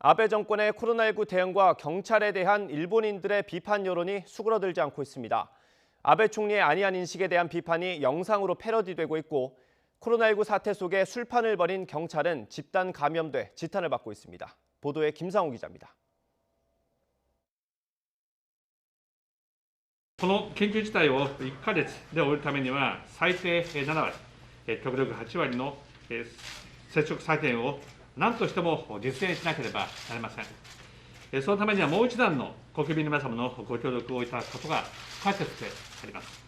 아베 정권의 코로나19 대응과 경찰에 대한 일본인들의 비판 여론이 수그러들지 않고 있습니다. 아베 총리의 안이한 인식에 대한 비판이 영상으로 패러디되고 있고 코로나19 사태 속에 술판을 벌인 경찰은 집단 감염돼 지탄을 받고 있습니다. 보도에 김상우 기자입니다. この緊急事態を1ヶ月で終えるためには最低7割、極力8割の接触削減を何としても実現しなければなりません。そのためにはもう一段の国民の皆様のご協力をいただくことが不可欠であります。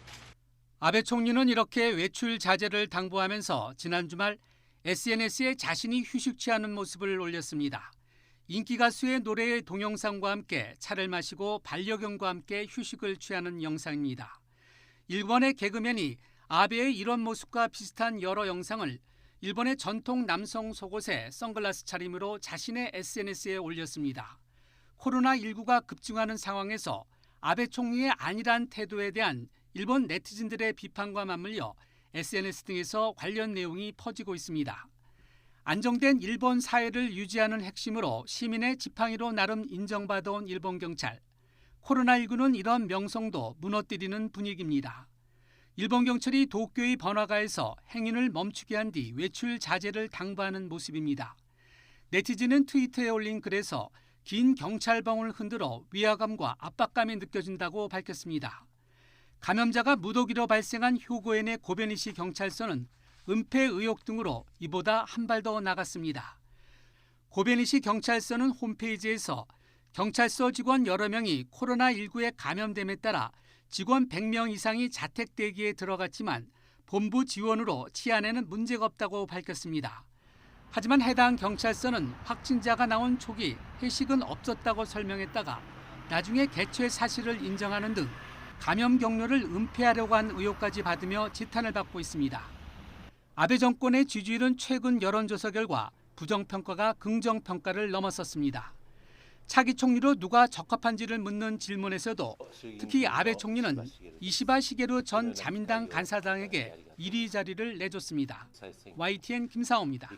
아베 총리는 이렇게 외출 자제를 당부하면서 지난 주말 SNS에 자신이 휴식 취하는 모습을 올렸습니다. 인기 가수의 노래의 동영상과 함께 차를 마시고 반려견과 함께 휴식을 취하는 영상입니다. 일본의 개그맨이 아베의 이런 모습과 비슷한 여러 영상을 일본의 전통 남성 속옷에 선글라스 차림으로 자신의 SNS에 올렸습니다. 코로나19가 급증하는 상황에서 아베 총리의 안일한 태도에 대한 일본 네티즌들의 비판과 맞물려 SNS 등에서 관련 내용이 퍼지고 있습니다. 안정된 일본 사회를 유지하는 핵심으로 시민의 지팡이로 나름 인정받아온 일본 경찰. 코로나19는 이런 명성도 무너뜨리는 분위기입니다. 일본 경찰이 도쿄의 번화가에서 행인을 멈추게 한 뒤 외출 자제를 당부하는 모습입니다. 네티즌은 트위터에 올린 글에서 긴 경찰봉을 흔들어 위화감과 압박감이 느껴진다고 밝혔습니다. 감염자가 무더기로 발생한 효고엔의 고베니시 경찰서는 은폐 의혹 등으로 이보다 한 발 더 나갔습니다. 고베니시 경찰서는 홈페이지에서 경찰서 직원 여러 명이 코로나19에 감염됨에 따라 직원 100명 이상이 자택 대기에 들어갔지만 본부 지원으로 치안에는 문제가 없다고 밝혔습니다. 하지만 해당 경찰서는 확진자가 나온 초기 회식은 없었다고 설명했다가 나중에 개최 사실을 인정하는 등 감염 경로를 은폐하려고 한 의혹까지 받으며 지탄을 받고 있습니다. 아베 정권의 지지율은 최근 여론조사 결과 부정평가가 긍정평가를 넘어섰습니다. 차기 총리로 누가 적합한지를 묻는 질문에서도 특히 아베 총리는 이시바 시게루 전 자민당 간사장에게 1위 자리를 내줬습니다. YTN 김상호입니다.